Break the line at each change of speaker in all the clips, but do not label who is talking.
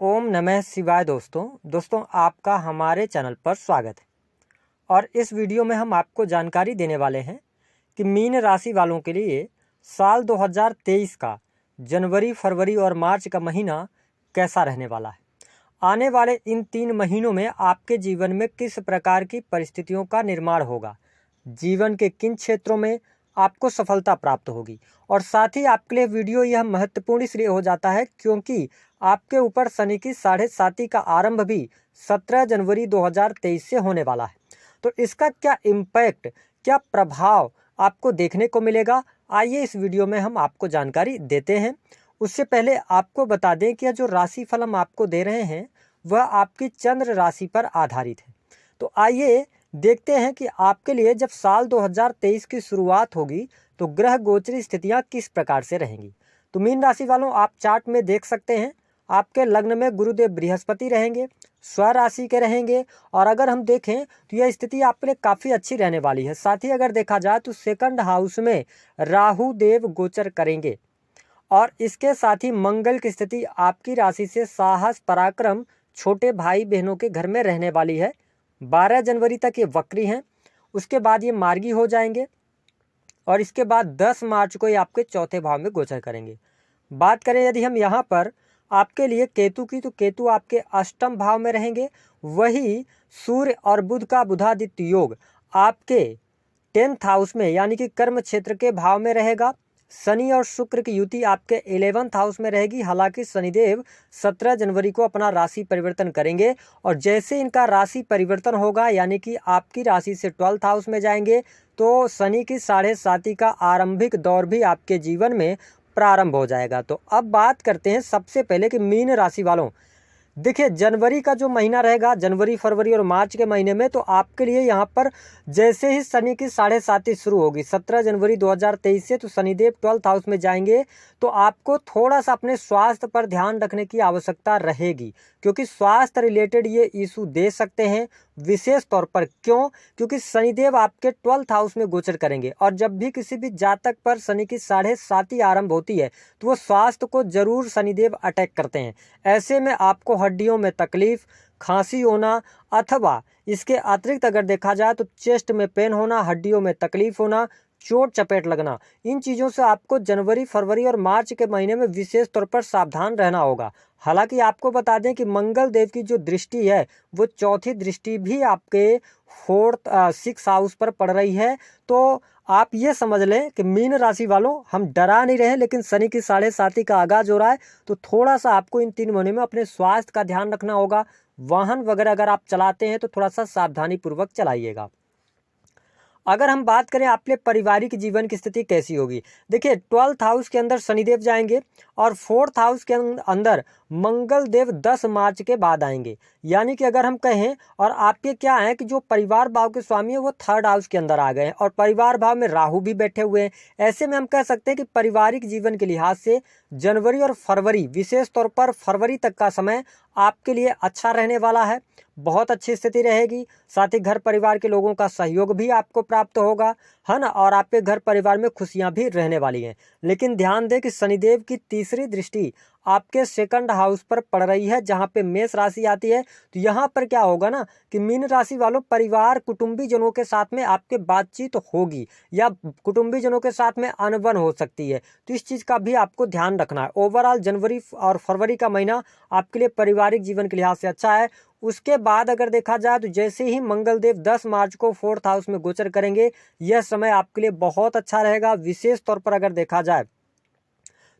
ओम नमः शिवाय। दोस्तों आपका हमारे चैनल पर स्वागत है। और इस वीडियो में हम आपको जानकारी देने वाले हैं कि मीन राशि वालों के लिए साल 2023 का जनवरी, फरवरी और मार्च का महीना कैसा रहने वाला है। आने वाले इन 3 महीनों में आपके जीवन में किस प्रकार की परिस्थितियों का निर्माण होगा, जीवन के किन क्षेत्रों में आपको सफलता प्राप्त होगी। और साथ ही आपके लिए वीडियो यह महत्वपूर्ण इसलिए हो जाता है क्योंकि आपके ऊपर शनि की 7.5 का आरंभ भी 17 जनवरी 2023 से होने वाला है। तो इसका क्या इम्पैक्ट, क्या प्रभाव आपको देखने को मिलेगा, आइए इस वीडियो में हम आपको जानकारी देते हैं। उससे पहले आपको बता दें कि यह जो राशिफल हम आपको दे रहे हैं वह आपकी चंद्र राशि पर आधारित है। तो आइए देखते हैं कि आपके लिए जब साल 2023 की शुरुआत होगी तो ग्रह गोचरी स्थितियां किस प्रकार से रहेंगी। तो मीन राशि वालों, आप चार्ट में देख सकते हैं आपके लग्न में गुरुदेव बृहस्पति रहेंगे, स्वराशि के रहेंगे। और अगर हम देखें तो यह स्थिति आपके लिए काफ़ी अच्छी रहने वाली है। साथ ही अगर देखा जाए तो सेकंड हाउस में राहु देव गोचर करेंगे और इसके साथ ही मंगल की स्थिति आपकी राशि से साहस, पराक्रम, छोटे भाई बहनों के घर में रहने वाली है। 12 जनवरी तक ये वक्री हैं, उसके बाद ये मार्गी हो जाएंगे और इसके बाद 10 मार्च को ये आपके चौथे भाव में गोचर करेंगे। बात करें यदि हम यहाँ पर आपके लिए केतु की, तो केतु आपके अष्टम भाव में रहेंगे। वही सूर्य और बुध का बुधादित्य योग आपके 10th हाउस में यानी कि कर्म क्षेत्र के भाव में रहेगा। शनि और शुक्र की युति आपके 11th हाउस में रहेगी। हालांकि शनिदेव 17 जनवरी को अपना राशि परिवर्तन करेंगे और जैसे इनका राशि परिवर्तन होगा यानी कि आपकी राशि से 12th हाउस में जाएंगे तो शनि की 7.5 का आरंभिक दौर भी आपके जीवन में प्रारंभ हो जाएगा। तो अब बात करते हैं सबसे पहले कि मीन राशि वालों, देखिए जनवरी का जो महीना रहेगा, जनवरी, फरवरी और मार्च के महीने में, तो आपके लिए यहाँ पर जैसे ही शनि की 7.5 शुरू होगी 17 जनवरी 2023 से, तो शनिदेव 12th हाउस में जाएंगे। तो आपको थोड़ा सा अपने स्वास्थ्य पर ध्यान रखने की आवश्यकता रहेगी क्योंकि स्वास्थ्य रिलेटेड ये इशू दे सकते हैं विशेष तौर पर। क्यों? क्योंकि शनिदेव आपके 12th हाउस में गोचर करेंगे और जब भी किसी भी जातक पर शनि की 7.5 आरंभ होती है तो वो स्वास्थ्य को जरूर शनिदेव अटैक करते हैं। ऐसे में आपको हड्डियों में तकलीफ, खांसी होना अथवा इसके अतिरिक्त अगर देखा जाए तो चेस्ट में पेन होना, हड्डियों में तकलीफ होना, चोट चपेट लगना, इन चीज़ों से आपको जनवरी, फरवरी और मार्च के महीने में विशेष तौर पर सावधान रहना होगा। हालांकि आपको बता दें कि मंगल देव की जो दृष्टि है वो चौथी दृष्टि भी आपके 6th हाउस पर पड़ रही है। तो आप ये समझ लें कि मीन राशि वालों, हम डरा नहीं रहे, लेकिन शनि की 7.5 का आगाज हो रहा है तो थोड़ा सा आपको इन 3 महीने में अपने स्वास्थ्य का ध्यान रखना होगा। वाहन वगैरह अगर आप चलाते हैं तो थोड़ा सा सावधानी पूर्वक चलाइएगा। अगर हम बात करें आपके पारिवारिक जीवन की स्थिति कैसी होगी, देखिए 12th हाउस के अंदर शनिदेव जाएंगे और 4th हाउस के अंदर मंगल देव 10 मार्च के बाद आएंगे। यानी कि अगर हम कहें, और आपके क्या है कि जो परिवार भाव के स्वामी है वो 3rd हाउस के अंदर आ गए हैं और परिवार भाव में राहु भी बैठे हुए हैं। ऐसे में हम कह सकते हैं कि पारिवारिक जीवन के लिहाज से जनवरी और फरवरी, विशेष तौर पर फरवरी तक का समय आपके लिए अच्छा रहने वाला है, बहुत अच्छी स्थिति रहेगी। साथ ही घर परिवार के लोगों का सहयोग भी आपको प्राप्त होगा, है ना, और आपके घर परिवार में खुशियां भी रहने वाली हैं। लेकिन ध्यान दें कि शनिदेव की तीसरी दृष्टि आपके 2nd हाउस पर पड़ रही है जहां पे मेष राशि आती है। तो यहाँ पर क्या होगा ना कि मीन राशि वालों, परिवार, कुटुंबी जनों के साथ में आपके बातचीत होगी या कुटुंबी जनों के साथ में अनबन हो सकती है। तो इस चीज़ का भी आपको ध्यान रखना है। ओवरऑल जनवरी और फरवरी का महीना आपके लिए पारिवारिक जीवन के लिहाज से अच्छा है। उसके बाद अगर देखा जाए तो जैसे ही मंगल देव 10 मार्च को 4th हाउस में गोचर करेंगे, यह समय आपके लिए बहुत अच्छा रहेगा। विशेष तौर पर अगर देखा जाए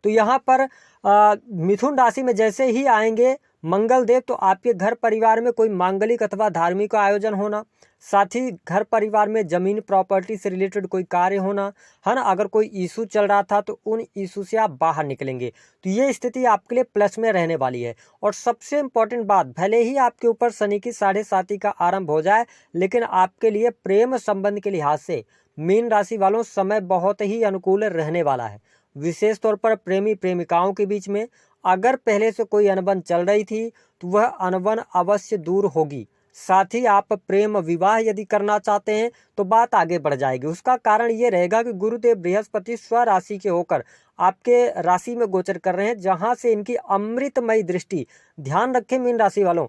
तो यहाँ पर मिथुन राशि में जैसे ही आएंगे मंगल देव, तो आपके घर परिवार में कोई मांगलिक अथवा धार्मिक आयोजन होना, साथ ही घर परिवार में जमीन प्रॉपर्टी से रिलेटेड कोई कार्य होना, है ना। अगर कोई इशू चल रहा था तो उन इशू से आप बाहर निकलेंगे। तो ये स्थिति आपके लिए प्लस में रहने वाली है। और सबसे इम्पोर्टेंट बात, भले ही आपके ऊपर शनि की 7.5 का आरंभ हो जाए, लेकिन आपके लिए प्रेम संबंध के लिहाज से मीन राशि वालों समय बहुत ही अनुकूल रहने वाला है। विशेष तौर पर प्रेमी प्रेमिकाओं के बीच में अगर पहले से कोई अनबन चल रही थी तो वह अनबन अवश्य दूर होगी। साथ ही आप प्रेम विवाह यदि करना चाहते हैं तो बात आगे बढ़ जाएगी। उसका कारण ये रहेगा कि गुरुदेव बृहस्पति स्वराशि के होकर आपके राशि में गोचर कर रहे हैं, जहां से इनकी अमृतमयी दृष्टि, ध्यान रखें मीन राशि वालों,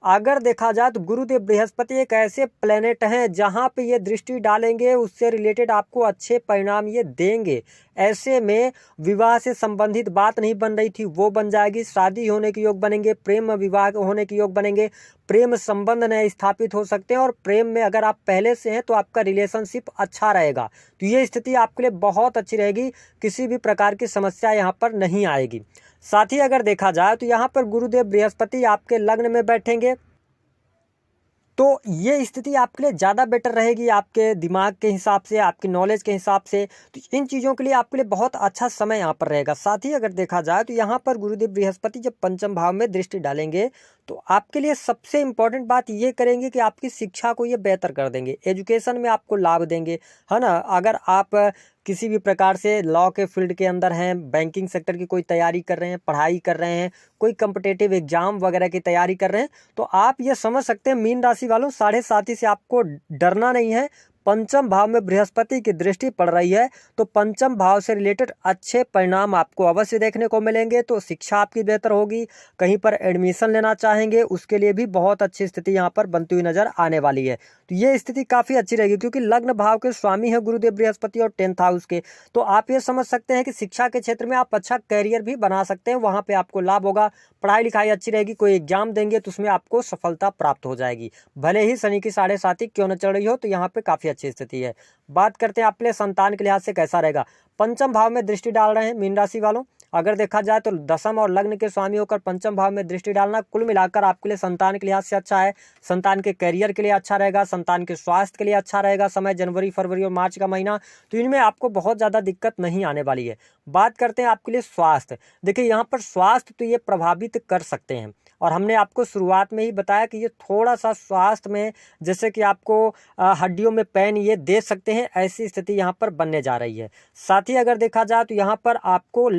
अगर देखा जाए तो गुरुदेव बृहस्पति एक ऐसे प्लेनेट हैं जहां पे ये दृष्टि डालेंगे उससे रिलेटेड आपको अच्छे परिणाम ये देंगे। ऐसे में विवाह से संबंधित बात नहीं बन रही थी वो बन जाएगी, शादी होने के योग बनेंगे, प्रेम विवाह होने के योग बनेंगे, प्रेम संबंध नए स्थापित हो सकते हैं, और प्रेम में अगर आप पहले से हैं तो आपका रिलेशनशिप अच्छा रहेगा। तो ये स्थिति आपके लिए बहुत अच्छी रहेगी, किसी भी प्रकार की समस्या यहाँ पर नहीं आएगी। साथ ही अगर देखा जाए तो यहाँ पर गुरुदेव बृहस्पति आपके लग्न में बैठेंगे तो ये स्थिति आपके लिए ज़्यादा बेटर रहेगी, आपके दिमाग के हिसाब से, आपकी नॉलेज के हिसाब से। तो इन चीज़ों के लिए आपके लिए बहुत अच्छा समय यहाँ पर रहेगा। साथ ही अगर देखा जाए तो यहाँ पर गुरुदेव बृहस्पति जब पंचम भाव में दृष्टि डालेंगे तो आपके लिए सबसे इम्पॉर्टेंट बात ये करेंगे कि आपकी शिक्षा को ये बेहतर कर देंगे, एजुकेशन में आपको लाभ देंगे, है ना। अगर आप किसी भी प्रकार से लॉ के फील्ड के अंदर हैं, बैंकिंग सेक्टर की कोई तैयारी कर रहे हैं, पढ़ाई कर रहे हैं, कोई कम्पिटेटिव एग्जाम वगैरह की तैयारी कर रहे हैं, तो आप ये समझ सकते हैं मीन राशि वालों, 7.5 से आपको डरना नहीं है। पंचम भाव में बृहस्पति की दृष्टि पड़ रही है तो पंचम भाव से रिलेटेड अच्छे परिणाम आपको अवश्य देखने को मिलेंगे। तो शिक्षा आपकी बेहतर होगी, कहीं पर एडमिशन लेना चाहेंगे उसके लिए भी बहुत अच्छी स्थिति यहाँ पर बनती हुई नजर आने वाली है। तो ये स्थिति काफ़ी अच्छी रहेगी क्योंकि लग्न भाव के स्वामी है गुरुदेव बृहस्पति और 10th हाउस के। तो आप ये समझ सकते हैं कि शिक्षा के क्षेत्र में आप अच्छा करियर भी बना सकते हैं, वहाँ पर आपको लाभ होगा, पढ़ाई लिखाई अच्छी रहेगी, कोई एग्जाम देंगे तो उसमें आपको सफलता प्राप्त हो जाएगी, भले ही शनि की 7.5 क्यों न चढ़ रही हो। तो यहाँ पे काफ़ी अच्छी स्थिति है। बात करते हैं आपके लिए संतान के लिहाज से कैसा रहेगा। पंचम भाव में दृष्टि डाल रहे हैं मीन राशि वालों, अगर देखा जाए तो दसम और लग्न के स्वामी होकर पंचम भाव में दृष्टि डालना कुल मिलाकर आपके लिए संतान के लिहाज से अच्छा है। संतान के करियर के लिए अच्छा रहेगा, संतान के स्वास्थ्य के लिए अच्छा रहेगा समय जनवरी, फरवरी और मार्च का महीना, तो इनमें आपको बहुत ज़्यादा दिक्कत नहीं आने वाली है। बात करते हैं आपके लिए स्वास्थ्य। देखिए यहाँ पर स्वास्थ्य तो ये प्रभावित कर सकते हैं, और हमने आपको शुरुआत में ही बताया कि ये थोड़ा सा स्वास्थ्य में जैसे कि आपको हड्डियों में पेन ये दे सकते हैं, ऐसी स्थिति यहाँ पर बनने जा रही है। साथ ही अगर देखा जाए तो यहाँ पर आपको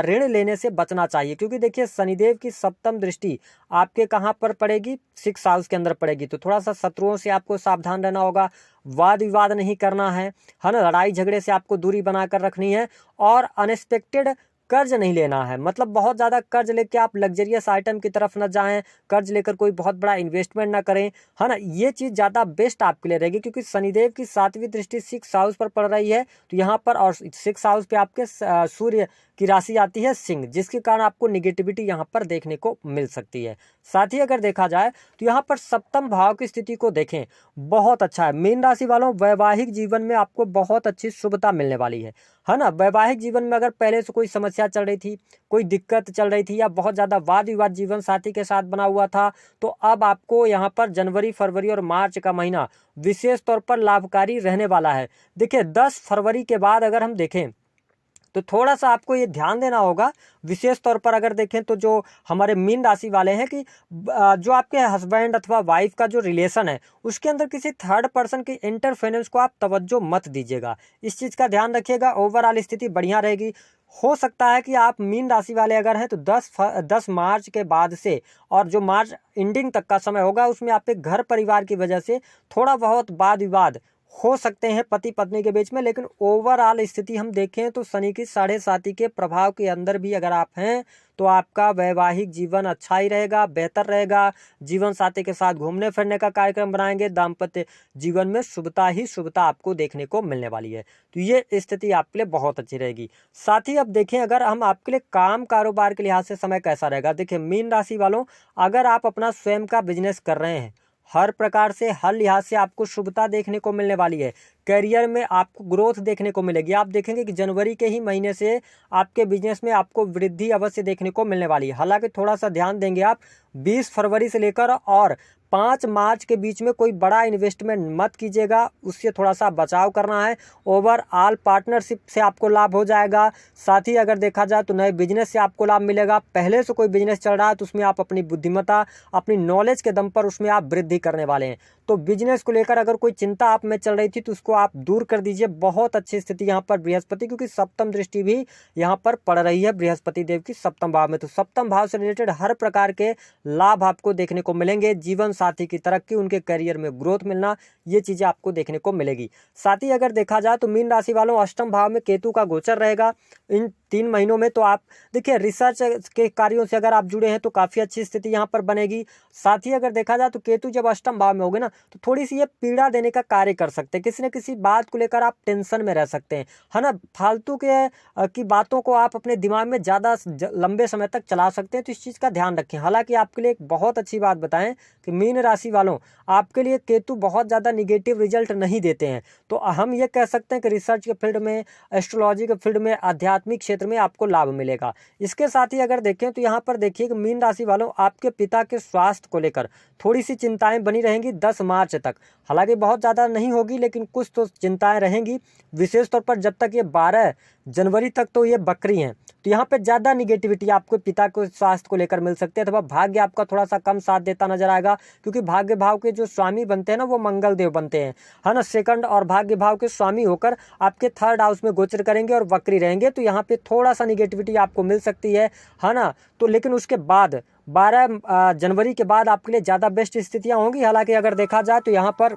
ऋण लेने से बचना चाहिए क्योंकि देखिए शनिदेव की सप्तम दृष्टि आपके कहाँ पर पड़ेगी, 6 हाउस के अंदर पड़ेगी। तो थोड़ा सा शत्रुओं से आपको सावधान रहना होगा, वाद विवाद नहीं करना है ना, लड़ाई झगड़े से आपको दूरी बनाकर रखनी है, और अनएक्सपेक्टेड कर्ज नहीं लेना है। मतलब बहुत ज़्यादा कर्ज लेके आप लग्जरियस आइटम की तरफ न जाएं, कर्ज लेकर कोई बहुत बड़ा इन्वेस्टमेंट ना करें, है ना। ये चीज़ ज़्यादा बेस्ट आपके लिए रहेगी क्योंकि शनिदेव की 7वीं दृष्टि 6 हाउस पर पड़ रही है। तो यहाँ पर और 6 हाउस पे आपके सूर्य की राशि आती है सिंह, जिसके कारण आपको निगेटिविटी यहाँ पर देखने को मिल सकती है। साथ ही अगर देखा जाए तो यहाँ पर सप्तम भाव की स्थिति को देखें, बहुत अच्छा है मीन राशि वालों। वैवाहिक जीवन में आपको बहुत अच्छी शुभता मिलने वाली है ना। वैवाहिक जीवन में अगर पहले से कोई समस्या चल रही थी, कोई दिक्कत चल रही थी, या बहुत ज़्यादा वाद विवाद जीवन साथी के साथ बना हुआ था, तो अब आपको यहाँ पर जनवरी, फरवरी और मार्च का महीना विशेष तौर पर लाभकारी रहने वाला है। देखिए 10 फरवरी के बाद अगर हम देखें तो थोड़ा सा आपको ये ध्यान देना होगा, विशेष तौर पर अगर देखें तो जो हमारे मीन राशि वाले हैं कि जो आपके हस्बैंड अथवा वाइफ का जो रिलेशन है उसके अंदर किसी थर्ड पर्सन की इंटरफेरेंस को आप तवज्जो मत दीजिएगा, इस चीज़ का ध्यान रखिएगा। ओवरऑल स्थिति बढ़िया रहेगी। हो सकता है कि आप मीन राशि वाले अगर हैं तो 10 मार्च के बाद से और जो मार्च एंडिंग तक का समय होगा उसमें आपके घर परिवार की वजह से थोड़ा बहुत वाद विवाद हो सकते हैं पति पत्नी के बीच में, लेकिन ओवरऑल स्थिति हम देखें तो शनि की 7.5 के प्रभाव के अंदर भी अगर आप हैं तो आपका वैवाहिक जीवन अच्छा ही रहेगा, बेहतर रहेगा। जीवन साथी के साथ घूमने फिरने का कार्यक्रम बनाएंगे, दाम्पत्य जीवन में शुभता ही शुभता आपको देखने को मिलने वाली है। तो ये स्थिति आपके लिए बहुत अच्छी रहेगी। साथ ही अब देखें अगर हम आपके लिए काम कारोबार के लिहाज से समय कैसा रहेगा। देखिए मीन राशि वालों, अगर आप अपना स्वयं का बिजनेस कर रहे हैं, हर प्रकार से हर लिहाज से आपको शुभता देखने को मिलने वाली है। करियर में आपको ग्रोथ देखने को मिलेगी। आप देखेंगे कि जनवरी के ही महीने से आपके बिजनेस में आपको वृद्धि अवश्य देखने को मिलने वाली है। हालांकि थोड़ा सा ध्यान देंगे आप, 20 फरवरी से लेकर और 5 मार्च के बीच में कोई बड़ा इन्वेस्टमेंट मत कीजिएगा, उससे थोड़ा सा बचाव करना है। ओवरऑल पार्टनरशिप से आपको लाभ हो जाएगा। साथ ही अगर देखा जाए तो नए बिजनेस से आपको लाभ मिलेगा। पहले से कोई बिजनेस चल रहा है तो उसमें आप अपनी बुद्धिमत्ता, अपनी नॉलेज के दम पर उसमें आप वृद्धि करने वाले हैं। तो बिजनेस को लेकर अगर कोई चिंता आप में चल रही थी तो उसको आप दूर कर दीजिए। बहुत अच्छी स्थिति यहाँ पर बृहस्पति, क्योंकि सप्तम दृष्टि भी यहाँ पर पड़ रही है बृहस्पति देव की सप्तम भाव में। तो सप्तम भाव से रिलेटेड हर प्रकार के लाभ आपको देखने को मिलेंगे। जीवन साथी की तरक्की, उनके करियर में ग्रोथ मिलना, ये चीजें आपको देखने को मिलेगी। साथ ही अगर देखा जाए तो मीन राशि वालों अष्टम भाव में केतु का गोचर रहेगा इन 3 महीनों में। तो आप देखिए रिसर्च के कार्यों से अगर आप जुड़े हैं तो काफी अच्छी स्थिति यहाँ पर बनेगी। साथ ही अगर देखा जाए तो केतु जब अष्टम भाव में होगे ना तो थोड़ी सी ये पीड़ा देने का कार्य कर सकते हैं। किसी न किसी बात को लेकर आप टेंशन में रह सकते हैं, है ना। फालतू की बातों को आप अपने दिमाग में ज्यादा लंबे समय तक चला सकते हैं, तो इस चीज का ध्यान रखें। हालांकि आपके लिए एक बहुत अच्छी बात बताएं कि मीन राशि वालों आपके लिए केतु बहुत ज्यादा निगेटिव रिजल्ट नहीं देते हैं। तो हम ये कह सकते हैं कि रिसर्च के फील्ड में, एस्ट्रोलॉजी के फील्ड में, आध्यात्मिक क्षेत्र में आपको लाभ मिलेगा। इसके साथ ही अगर देखें तो यहाँ पर देखिए कि मीन राशि वालों आपके पिता के स्वास्थ्य को लेकर थोड़ी सी चिंताएं बनी रहेंगी 10 मार्च तक। हालांकि बहुत ज़्यादा नहीं होगी लेकिन कुछ तो चिंताएं रहेंगी, विशेष तौर पर जब तक ये 12 जनवरी तक तो ये बकरी हैं। तो यहाँ पे ज़्यादा निगेटिविटी आपको पिता के स्वास्थ्य को लेकर मिल सकती है, अथवा भाग्य आपका थोड़ा सा कम साथ देता नजर आएगा, क्योंकि भाग्य भाव के जो स्वामी बनते हैं ना वो मंगल देव बनते हैं, है ना। सेकंड और भाग्य भाव के स्वामी होकर आपके 3rd हाउस में गोचर करेंगे और वक्री रहेंगे। तो यहाँ पे थोड़ा सा निगेटिविटी आपको मिल सकती है ना। तो लेकिन उसके बाद 12 जनवरी के बाद आपके लिए ज़्यादा बेस्ट स्थितियाँ होंगी। हालांकि अगर देखा जाए तो यहाँ पर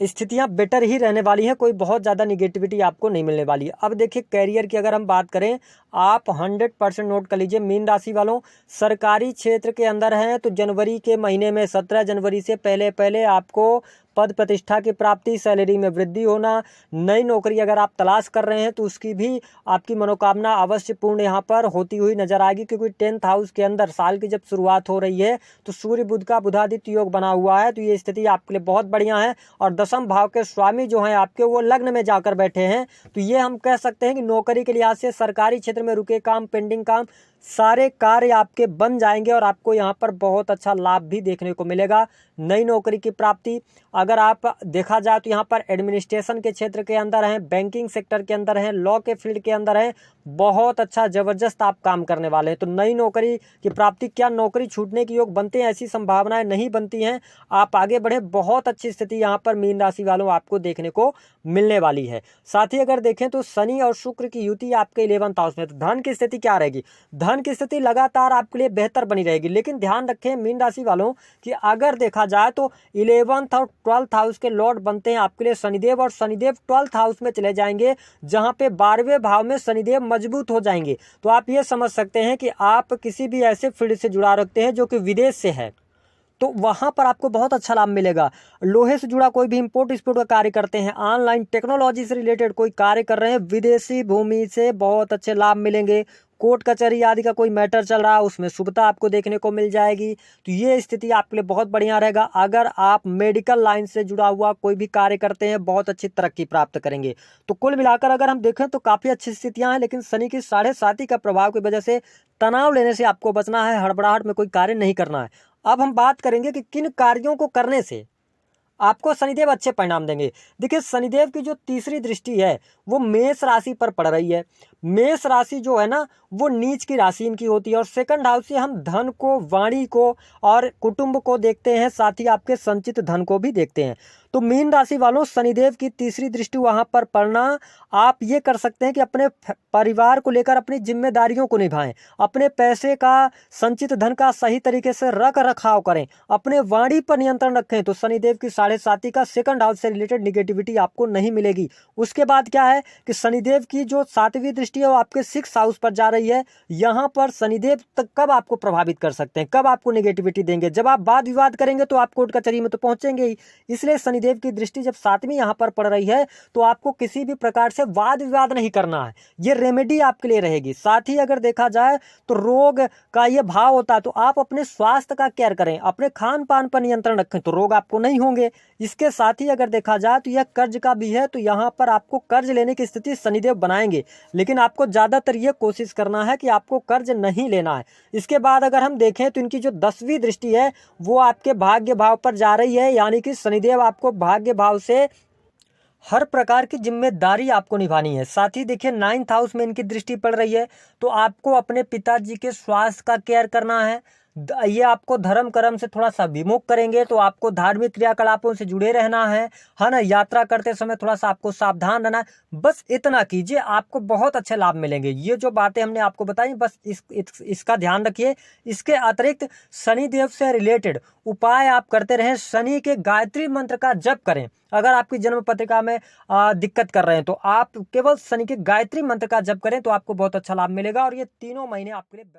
स्थितियां बेटर ही रहने वाली हैं, कोई बहुत ज़्यादा निगेटिविटी आपको नहीं मिलने वाली है। अब देखिए कैरियर की अगर हम बात करें, आप 100% नोट कर लीजिए मीन राशि वालों, सरकारी क्षेत्र के अंदर हैं तो जनवरी के महीने में 17 जनवरी से पहले पहले आपको पद प्रतिष्ठा की प्राप्ति, सैलरी में वृद्धि होना, नई नौकरी अगर आप तलाश कर रहे हैं तो उसकी भी आपकी मनोकामना अवश्य पूर्ण यहाँ पर होती हुई नजर आएगी। क्योंकि 10th हाउस के अंदर साल की जब शुरुआत हो रही है तो सूर्य बुध का बुधादित्य योग बना हुआ है, तो ये स्थिति आपके लिए बहुत बढ़िया है। और 10th भाव के स्वामी जो हैं आपके वो लग्न में जाकर बैठे हैं, तो ये हम कह सकते हैं कि नौकरी के लिहाज से सरकारी क्षेत्र में रुके काम, पेंडिंग काम, सारे कार्य आपके बन जाएंगे और आपको यहाँ पर बहुत अच्छा लाभ भी देखने को मिलेगा। नई नौकरी की प्राप्ति, अगर आप देखा जाए तो यहाँ पर एडमिनिस्ट्रेशन के क्षेत्र के अंदर हैं, बैंकिंग सेक्टर के अंदर हैं, लॉ के फील्ड के अंदर हैं, बहुत अच्छा जबरदस्त आप काम करने वाले हैं। तो नई नौकरी की प्राप्ति, क्या नौकरी छूटने के योग बनते हैं? ऐसी संभावनाएं नहीं बनती हैं। आप आगे बढ़े, बहुत अच्छी स्थिति यहाँ पर मीन राशि वालों आपको देखने को मिलने वाली है। साथ ही अगर देखें तो शनि और शुक्र की युति आपके 11th हाउस में, तो धन की स्थिति क्या रहेगी? धन की स्थिति लगातार आपके लिए बेहतर बनी रहेगी। लेकिन ध्यान रखें मीन राशि वालों कि अगर देखा जाए तो 11th और 12th हाउस के लॉर्ड बनते हैं आपके लिए शनिदेव, और शनिदेव 12th हाउस में चले जाएंगे जहां पे 12वें भाव में शनिदेव मजबूत हो जाएंगे। तो आप ये समझ सकते हैं कि आप किसी भी ऐसे फील्ड से जुड़ा रखते हैं जो कि विदेश से है, तो वहां पर आपको बहुत अच्छा लाभ मिलेगा। लोहे से जुड़ा कोई भी इंपोर्ट एक्सपोर्ट का कार्य करते हैं, ऑनलाइन टेक्नोलॉजी से रिलेटेड कोई कार्य कर रहे हैं, विदेशी भूमि से बहुत अच्छे लाभ मिलेंगे। कोर्ट कचहरी आदि का कोई मैटर चल रहा है उसमें शुभता आपको देखने को मिल जाएगी। तो ये स्थिति आपके लिए बहुत बढ़िया रहेगा। अगर आप मेडिकल लाइन से जुड़ा हुआ कोई भी कार्य करते हैं, बहुत अच्छी तरक्की प्राप्त करेंगे। तो कुल मिलाकर अगर हम देखें तो काफ़ी अच्छी स्थितियां हैं, लेकिन शनि की 7.5 का प्रभाव की वजह से तनाव लेने से आपको बचना है, हड़बड़ाहट में कोई कार्य नहीं करना है। अब हम बात करेंगे कि किन कार्यों को करने से आपको शनिदेव अच्छे परिणाम देंगे। देखिए शनिदेव की जो तीसरी दृष्टि है वो मेष राशि पर पड़ रही है। मेष राशि जो है ना वो नीच की राशि इनकी होती है, और 2nd हाउस से हम धन को, वाणी को और कुटुंब को देखते हैं, साथ ही आपके संचित धन को भी देखते हैं। तो मीन राशि वालों शनिदेव की तीसरी दृष्टि वहां पर पड़ना, आप ये कर सकते हैं कि अपने परिवार को लेकर अपनी जिम्मेदारियों को निभाएं, अपने पैसे का, संचित धन का सही तरीके से रख रखाव करें, अपने वाणी पर नियंत्रण रखें। तो शनिदेव की 7.5 का 2nd हाउस से रिलेटेड निगेटिविटी आपको नहीं मिलेगी। उसके बाद क्या है कि शनिदेव की जो 7वीं दृष्टि है वो आपके 6th हाउस पर जा रही है। यहाँ पर शनिदेव तक कब आपको प्रभावित कर सकते हैं, कब आपको निगेटिविटी देंगे? जब आप वाद विवाद करेंगे तो आप कोर्ट कचहरी में तो पहुंचेंगे ही। इसलिए शनिदेव की दृष्टि जब 7वीं यहाँ पर पड़ रही है तो आपको किसी भी प्रकार से वाद विवाद नहीं करना है, ये रेमेडी आपके लिए रहेगी। साथ ही अगर देखा जाए तो रोग का ये भाव होता है, तो आप अपने स्वास्थ्य का केयर करें, अपने खान पान पर नियंत्रण रखें, तो रोग आपको नहीं होंगे। इसके साथ ही अगर देखा जाए तो यह कर्ज का भी है, तो यहाँ पर आपको कर्ज लेने की स्थिति शनिदेव बनाएंगे, लेकिन आपको ज्यादातर ये कोशिश करना है कि आपको कर्ज नहीं लेना है। इसके बाद अगर हम देखें तो इनकी जो 10वीं दृष्टि है वो आपके भाग्य भाव पर जा रही है, यानी कि शनिदेव आपको भाग्य भाव से हर प्रकार की जिम्मेदारी आपको निभानी है। साथ ही देखिए 9th हाउस में इनकी दृष्टि पड़ रही है, तो आपको अपने पिताजी के स्वास्थ्य का केयर करना है, ये आपको धर्म कर्म से थोड़ा सा विमुख करेंगे, तो आपको धार्मिक क्रियाकलापों से जुड़े रहना है ना। यात्रा करते समय थोड़ा सा आपको सावधान रहना है। बस इतना कीजिए, आपको बहुत अच्छे लाभ मिलेंगे। ये जो बातें हमने आपको बताई, बस इसका ध्यान रखिए। इसके अतिरिक्त शनिदेव से रिलेटेड उपाय आप करते रहें। शनि के गायत्री मंत्र का जप करें। अगर आपकी जन्म पत्रिका में दिक्कत कर रहे हैं, तो आप केवल शनि के गायत्री मंत्र का जप करें, तो आपको बहुत अच्छा लाभ मिलेगा और ये 3 महीने आपके लिए